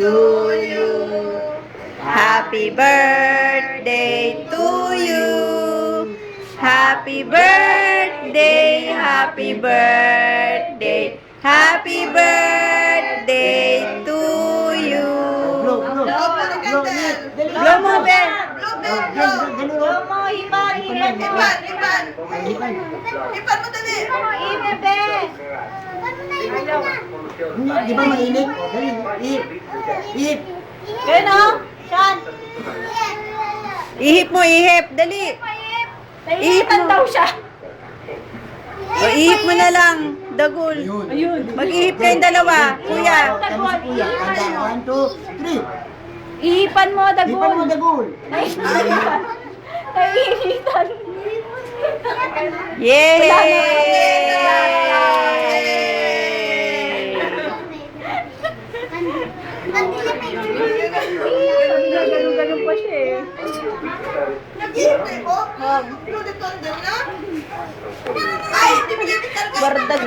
to you. Happy birthday to you. Happy birthday, happy birthday, happy birthday to you. Blow mo, Ben. Blow mo, ipan. Ipan mo dali. Ipan, Ben. Di ba mainit? Dali, ihip. Ben, oh. Sean. Ihip mo, ihip. Dali. Naiipan daw siya. O, ihip mo na lang. Dagol. Ayun. Mag-ihip kayong dalawa. Kuya. Kami si Kuya. Handa, 1, 2, 3. Iipan mo, Di pa naman dagol. dagol. Naiinitan. Naiinitan. Yay! Ganun pa siya eh. Nag-iintay mo? Blue the thunder na? Ay, hindi mo Bardag.